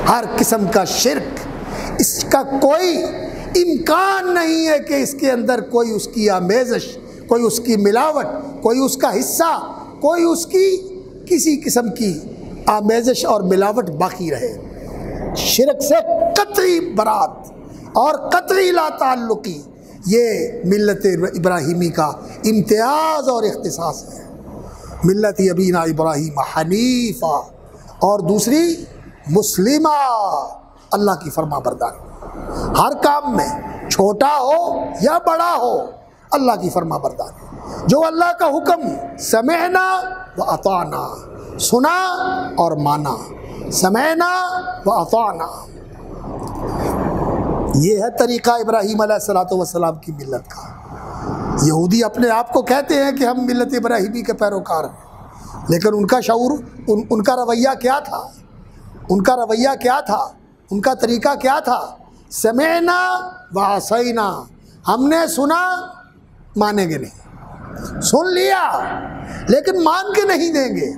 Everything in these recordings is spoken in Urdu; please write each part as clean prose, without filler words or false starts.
ہر قسم کا شرک، اس کا کوئی امکان نہیں ہے کہ اس کے اندر کوئی اس کی آمیزش، کوئی اس کی ملاوٹ، کوئی اس کا حصہ، کوئی اس کی کسی قسم کی آمیزش اور ملاوٹ باقی رہے۔ شرک سے قطعی برات اور قطعی لا تعلقی، یہ ملت ابراہیمی کا امتیاز اور اختصاص ہے۔ ملت ابینا ابراہیم حنیفہ، اور دوسری مسلمہ، اللہ کی فرما بردار، ہر کام میں چھوٹا ہو یا بڑا ہو اللہ کی فرما بردار، جو اللہ کا حکم سمعنا و اطعنا، سنا اور مانا، سمعنا و اطعنا، یہ ہے طریقہ ابراہیم علیہ الصلوۃ والسلام کی ملت کا۔ یہودی اپنے آپ کو کہتے ہیں کہ ہم ملت ابراہیمی کے پیروکار ہیں، لیکن ان کا شعور، ان کا رویہ کیا تھا؟ ان کا رویہ کیا تھا؟ ان کا طریقہ کیا تھا؟ سمعنا و عصینا، ہم نے سنا، مانیں گے نہیں، سن لیا لیکن مان کے نہیں دیں گے،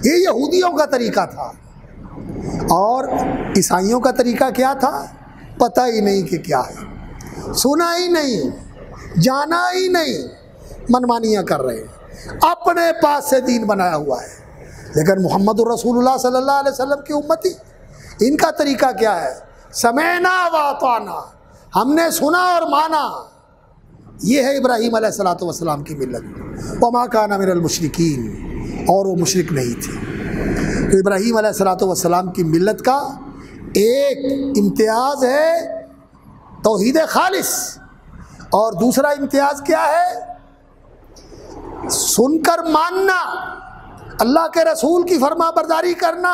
یہ یہودیوں کا طریقہ تھا۔ اور عیسائیوں کا طریقہ کیا تھا؟ پتہ ہی نہیں کہ کیا ہے، سنا ہی نہیں، جانا ہی نہیں، منمانیاں کر رہے ہیں، اپنے پاس سے دین بنایا ہوا ہے۔ لیکن محمد الرسول اللہ صلی اللہ علیہ وسلم کی امتی، ان کا طریقہ کیا ہے؟ سمعنا و اطعنا، ہم نے سنا اور مانا، یہ ہے ابراہیم علیہ الصلوۃ والسلام کی ملت۔ وما کان من المشرکین، اور وہ مشرک نہیں تھے۔ تو ابراہیم علیہ الصلوۃ والسلام کی ملت کا ایک امتیاز ہے توحید خالص، اور دوسرا امتیاز کیا ہے؟ سن کر ماننا، اللہ کے رسول کی فرما برداری کرنا،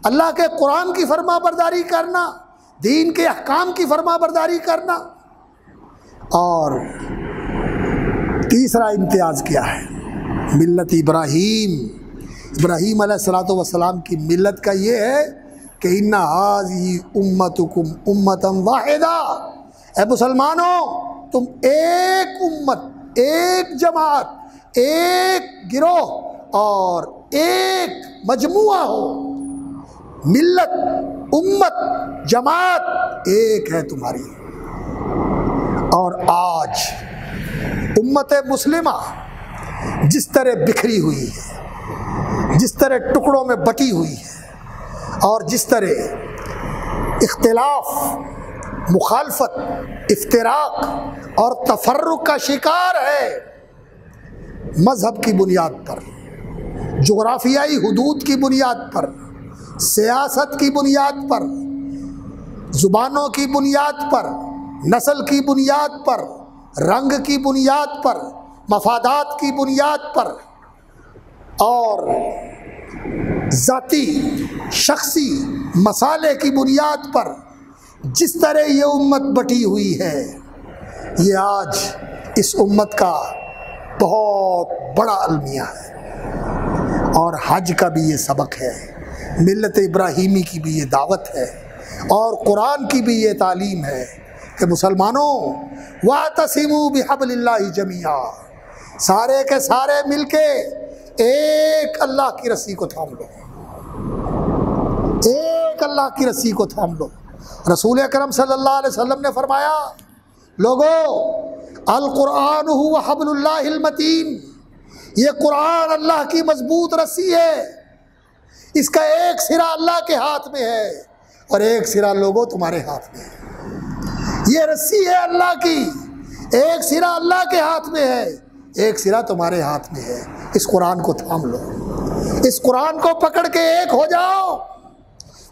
اللہ کے قرآن کی فرما برداری کرنا، دین کے احکام کی فرما برداری کرنا۔ اور تیسرا امتیاز کیا ہے ملت ابراہیم؟ ابراہیم علیہ الصلوۃ والسلام کی ملت کا یہ ہے کہ ان ھذہ امتکم امۃ واحدہ، اے مسلمانوں تم ایک امت، ایک جماعت، ایک گروہ اور ایک مجموعہ ہو، ملت، امت، جماعت ایک ہے تمہاری۔ اور آج امت مسلمہ جس طرح بکھری ہوئی ہے، جس طرح ٹکڑوں میں بٹی ہوئی ہے، اور جس طرح اختلاف، مخالفت، افتراق اور تفرق کا شکار ہے، مذہب کی بنیاد پر، جغرافیائی حدود کی بنیاد پر، سیاست کی بنیاد پر، زبانوں کی بنیاد پر، نسل کی بنیاد پر، رنگ کی بنیاد پر، مفادات کی بنیاد پر، اور ذاتی شخصی مسالے کی بنیاد پر جس طرح یہ امت بٹی ہوئی ہے، یہ آج اس امت کا بہت بڑا المیہ ہے۔ اور حج کا بھی یہ سبق ہے، ملت ابراہیمی کی بھی یہ دعوت ہے، اور قرآن کی بھی یہ تعلیم ہے کہ مسلمانوں وَاعْتَصِمُوا بِحَبْلِ اللَّهِ جَمِيعًا، سارے کے سارے مل کے ایک اللہ کی رسی کو تھام لو، ایک اللہ کی رسی کو تھام لو۔ رسول اکرم صلی اللہ علیہ وسلم نے فرمایا، لوگو القرآن هو حبل اللہ المتین، یہ قرآن اللہ کی مضبوط رسی ہے، اس کا ایک سرا اللہ کے ہاتھ میں ہے اور ایک سرا لوگوں تمہارے ہاتھ میں ہے۔ یہ رسی ہے اللہ کی، ایک سرا اللہ کے ہاتھ میں ہے، ایک سرا تمہارے ہاتھ میں ہے، اس قرآن کو تھام لو، اس قرآن کو پکڑ کے ایک ہو جاؤ۔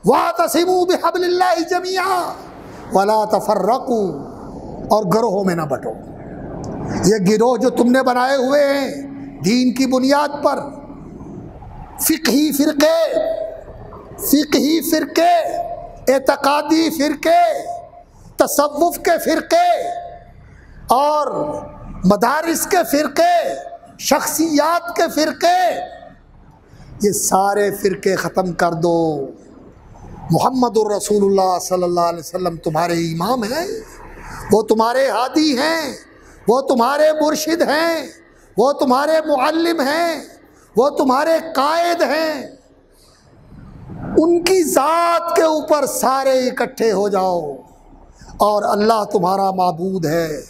وَاعْتَصِمُوا بِحَبْلِ اللَّهِ جَمِيعًا وَلَا تَفَرَّقُوا، اور گروہوں میں نہ بٹو۔ یہ گروہ جو تم نے بنائے ہوئے ہیں دین کی بنیاد پر، فقہی فرقے، اعتقادی فرقے، تصوف کے فرقے اور مدارس کے فرقے، شخصیات کے فرقے، یہ سارے فرقے ختم کر دو۔ محمد الرسول اللہ صلی اللہ علیہ وسلم تمہارے امام ہیں، وہ تمہارے ہادی ہیں، وہ تمہارے مرشد ہیں، وہ تمہارے معلم ہیں، وہ تمہارے قائد ہیں۔ ان کی ذات کے اوپر سارے اکٹھے ہو جاؤ، اور اللہ تمہارا معبود ہے،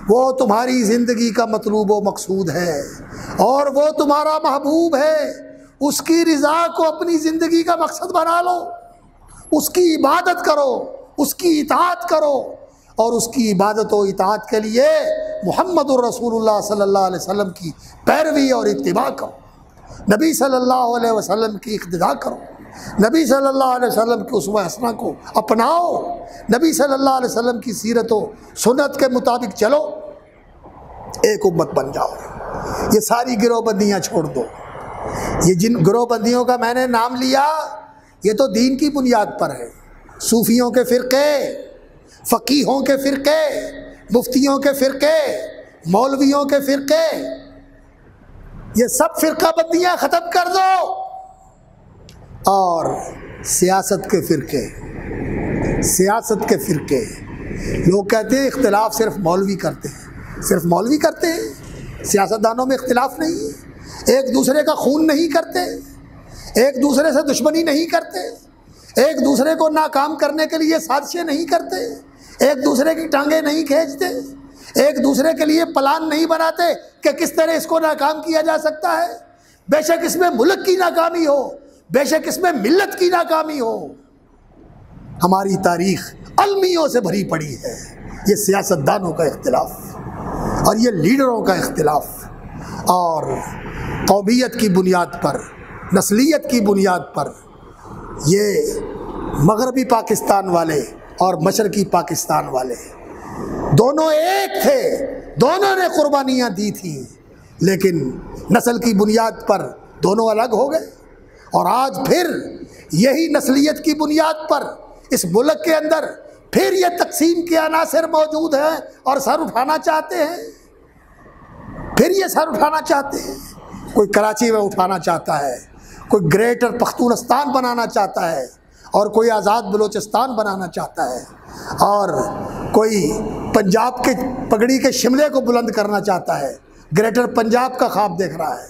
وہ تمہاری زندگی کا مطلوب و مقصود ہے، اور وہ تمہارا محبوب ہے، اس کی رضا کو اپنی زندگی کا مقصد بنا لو، اس کی عبادت کرو، اس کی اطاعت کرو، اور اس کی عبادت و اطاعت کے لیے محمد الرسول اللہ صلی اللہ علیہ وسلم کی پیروی اور اتباع کرو، نبی صلی اللہ علیہ وسلم کی اقتداء کرو، نبی صلی اللہ علیہ وسلم کی اسوہ حسنہ کو اپناؤ، نبی صلی اللہ علیہ وسلم کی سیرت و سنت کے مطابق چلو، ایک امت بن جاؤ۔ یہ ساری گروہ بندیاں چھوڑ دو۔ یہ جن گروہ بندیوں کا میں نے نام لیا یہ تو دین کی بنیاد پر ہے، صوفیوں کے فرقے، فقیہوں کے فرقے، مفتیوں کے فرقے، مولویوں کے فرقے، یہ سب فرقہ بندیاں ختم کر دو، اور سیاست کے فرقے، سیاست کے فرقے۔ لوگ کہتے ہیں اختلاف صرف مولوی کرتے ہیں، صرف مولوی کرتے ہیں، سیاستدانوں میں اختلاف نہیں ہے، ایک دوسرے کا خون نہیں کرتے، ایک دوسرے سے دشمنی نہیں کرتے، ایک دوسرے کو ناکام کرنے کے لیے سازشیں نہیں کرتے، ایک دوسرے کی ٹانگیں نہیں کھینچتے، ایک دوسرے کے لیے پلان نہیں بناتے کہ کس طرح اس کو ناکام کیا جا سکتا ہے، بے شک اس میں ملک کی ناکامی ہو، بے شک اس میں ملت کی ناکامی ہو۔ ہماری تاریخ المیوں سے بھری پڑی ہے، یہ سیاستدانوں کا اختلاف اور یہ لیڈروں کا اختلاف، اور قومیت کی بنیاد پر، نسلیت کی بنیاد پر یہ مغربی پاکستان والے اور مشرقی پاکستان والے دونوں ایک تھے، دونوں نے قربانیاں دی تھیں، لیکن نسل کی بنیاد پر دونوں الگ ہو گئے، اور آج پھر یہی نسلیت کی بنیاد پر اس ملک کے اندر پھر یہ تقسیم کے عناصر موجود ہیں اور سر اٹھانا چاہتے ہیں، پھر یہ سر اٹھانا چاہتے ہیں۔ کوئی کراچی میں اٹھانا چاہتا ہے، کوئی گریٹر پختونستان بنانا چاہتا ہے، اور کوئی آزاد بلوچستان بنانا چاہتا ہے، اور کوئی پنجاب کے پگڑی کے شملے کو بلند کرنا چاہتا ہے، گریٹر پنجاب کا خواب دیکھ رہا ہے،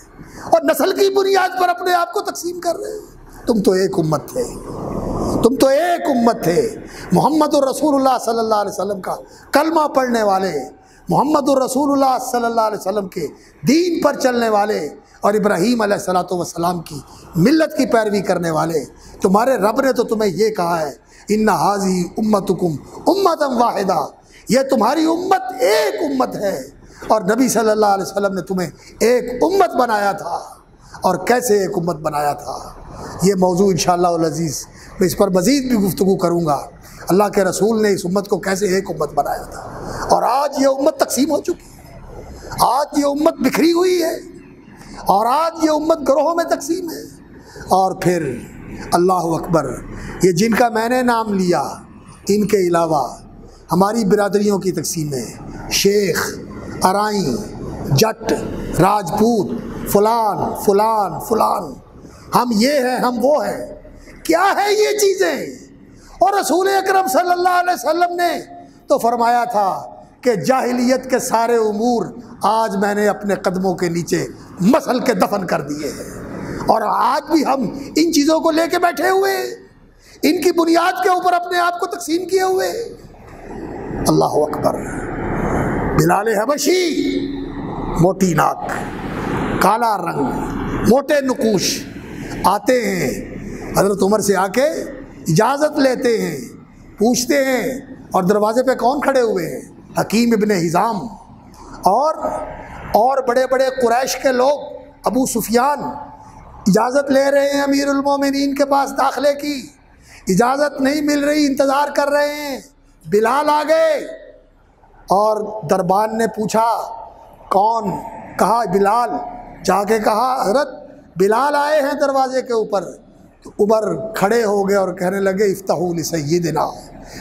اور نسل کی بنیاد پر اپنے آپ کو تقسیم کر رہے ہیں۔ تم تو ایک امت تھے، تم تو ایک امت تھے، محمد الرسول اللہ صلی اللہ علیہ وسلم کا کلمہ پڑھنے والے، محمد الرسول اللہ صلی اللہ علیہ وسلم کے دین پر چلنے والے، اور ابراہیم علیہ الصلوۃ والسلام کی ملت کی پیروی کرنے والے۔ تمہارے رب نے تو تمہیں یہ کہا ہے، ان ھذی امتکم امۃ واحدہ، یہ تمہاری امت ایک امت ہے، اور نبی صلی اللہ علیہ وسلم نے تمہیں ایک امت بنایا تھا، اور کیسے ایک امت بنایا تھا یہ موضوع انشاءاللہ العزیز میں اس پر مزید بھی گفتگو کروں گا، اللہ کے رسول نے اس امت کو کیسے ایک امت بنایا تھا، اور آج یہ امت تقسیم ہو چکی ہے، آج یہ امت بکھری ہوئی ہے، اور آج یہ امت گروہوں میں تقسیم ہے۔ اور پھر اللہ اکبر، یہ جن کا میں نے نام لیا ان کے علاوہ ہماری برادریوں کی تقسیمیں، شیخ، ارائیں، جٹ، راجپوت، فلان فلان فلان، ہم یہ ہیں، ہم وہ ہیں، کیا ہے یہ چیزیں؟ اور رسول اکرم صلی اللہ علیہ وسلم نے تو فرمایا تھا کہ جاہلیت کے سارے امور آج میں نے اپنے قدموں کے نیچے مسل کے دفن کر دیے ہیں، اور آج بھی ہم ان چیزوں کو لے کے بیٹھے ہوئے ہیں، ان کی بنیاد کے اوپر اپنے آپ کو تقسیم کیے ہوئے ہیں۔ اللہ اکبر۔ بلال حبشی، موٹی ناک، کالا رنگ، موٹے نقوش، آتے ہیں حضرت عمر سے، آ کے اجازت لیتے ہیں، پوچھتے ہیں، اور دروازے پہ کون کھڑے ہوئے ہیں؟ حکیم ابن حزام، اور بڑے بڑے قریش کے لوگ، ابو سفیان، اجازت لے رہے ہیں امیر المومنین کے پاس داخلے کی، اجازت نہیں مل رہی، انتظار کر رہے ہیں۔ بلال آ گئے، اور دربان نے پوچھا کون؟ کہا بلال، جا کے کہا حضرت بلال آئے ہیں دروازے کے اوپر۔ تو عمر کھڑے ہو گئے اور کہنے لگے افتحوا لسیدنا،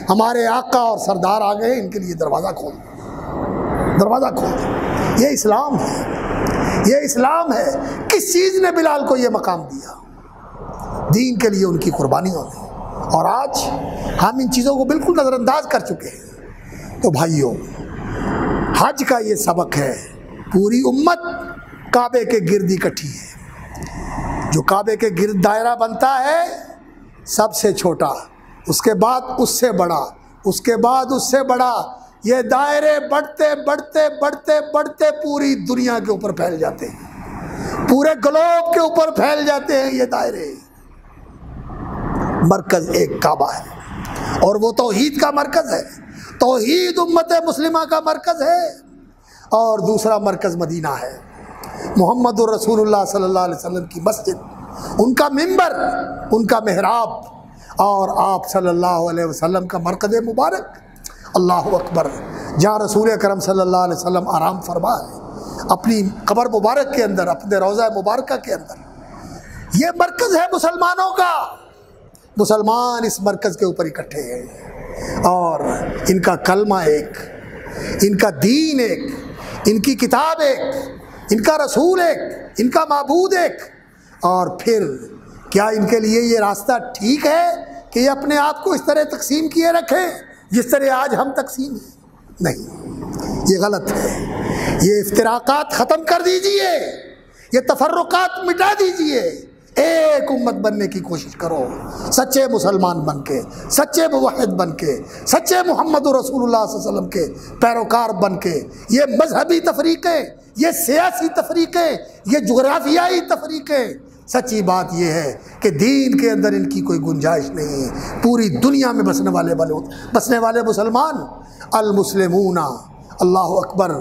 ہمارے آقا اور سردار آ گئے، ان کے لیے دروازہ کھول دو، دروازہ کھول دو۔ یہ اسلام ہے، یہ اسلام ہے۔ کس چیز نے بلال کو یہ مقام دیا؟ دین کے لیے ان کی قربانیوں نے، اور آج ہم ان چیزوں کو بالکل نظر انداز کر چکے ہیں۔ تو بھائیوں، حج کا یہ سبق ہے، پوری امت کعبے کے گرد اکٹھی ہے، جو کعبے کے گرد دائرہ بنتا ہے سب سے چھوٹا، اس کے بعد اس سے بڑا، اس کے بعد اس سے بڑا، یہ دائرے بڑھتے بڑھتے بڑھتے بڑھتے پوری دنیا کے اوپر پھیل جاتے ہیں، پورے گلوب کے اوپر پھیل جاتے ہیں یہ دائرے۔ مرکز ایک کعبہ ہے اور وہ توحید کا مرکز ہے، توحید امت مسلمہ کا مرکز ہے، اور دوسرا مرکز مدینہ ہے، محمد الرسول اللہ صلی اللہ علیہ وسلم کی مسجد، ان کا منبر، ان کا محراب، اور آپ صلی اللہ علیہ وسلم کا مرکز مبارک۔ اللہ اکبر، جہاں رسول کرم صلی اللہ علیہ وسلم آرام فرما ہے اپنی قبر مبارک کے اندر، اپنے روضہ مبارکہ کے اندر، یہ مرکز ہے مسلمانوں کا۔ مسلمان اس مرکز کے اوپر اکٹھے ہیں، اور ان کا کلمہ ایک، ان کا دین ایک، ان کی کتاب ایک، ان کا رسول ایک، ان کا معبود ایک۔ اور پھر کیا ان کے لیے یہ راستہ ٹھیک ہے کہ یہ اپنے آپ کو اس طرح تقسیم کیے رکھیں جس طرح آج ہم تقسیم ہیں؟ نہیں، یہ غلط ہے۔ یہ افتراقات ختم کر دیجئے، یہ تفرقات مٹا دیجئے، ایک امت بننے کی کوشش کرو، سچے مسلمان بن کے، سچے موحد بن کے، سچے محمد رسول اللہ صلی اللہ علیہ وسلم کے پیروکار بن کے۔ یہ مذہبی تفریقیں، یہ سیاسی تفریقیں، یہ جغرافیائی تفریقیں، سچی بات یہ ہے کہ دین کے اندر ان کی کوئی گنجائش نہیں ہے۔ پوری دنیا میں بسنے والے مسلمان، المسلمون اللہ اکبر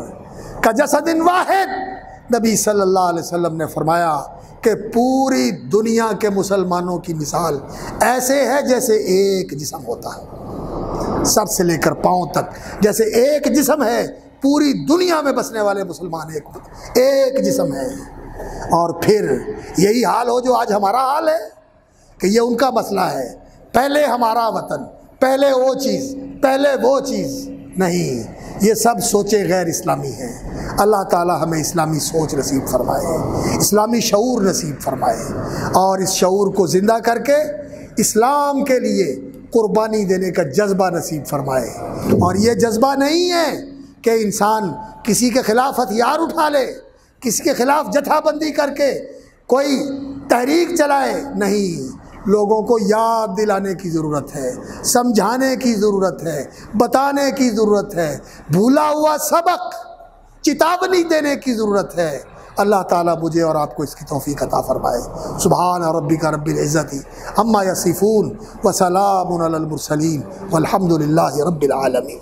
کجسد واحد، نبی صلی اللہ علیہ وسلم نے فرمایا کہ پوری دنیا کے مسلمانوں کی مثال ایسے ہے جیسے ایک جسم ہوتا ہے، سر سے لے کر پاؤں تک جیسے ایک جسم ہے۔ پوری دنیا میں بسنے والے مسلمان ایک جسم ہے۔ اور پھر یہی حال ہو جو آج ہمارا حال ہے کہ یہ ان کا مسئلہ ہے، پہلے ہمارا وطن، پہلے وہ چیز، پہلے وہ چیز۔ نہیں، یہ سب سوچیں غیر اسلامی ہیں۔ اللہ تعالی ہمیں اسلامی سوچ نصیب فرمائے، اسلامی شعور نصیب فرمائے، اور اس شعور کو زندہ کر کے اسلام کے لیے قربانی دینے کا جذبہ نصیب فرمائے۔ اور یہ جذبہ نہیں ہے کہ انسان کسی کے خلاف ہتھیار اٹھا لے، کسی کے خلاف جتھا بندی کر کے کوئی تحریک چلائے، نہیں، لوگوں کو یاد دلانے کی ضرورت ہے، سمجھانے کی ضرورت ہے، بتانے کی ضرورت ہے، بھولا ہوا سبق چتاونی دینے کی ضرورت ہے۔ اللہ تعالیٰ مجھے اور آپ کو اس کی توفیق عطا فرمائے۔ سبحان ربک رب العزت عما یصفون وسلام علی المرسلین والحمد للہ رب العالمین۔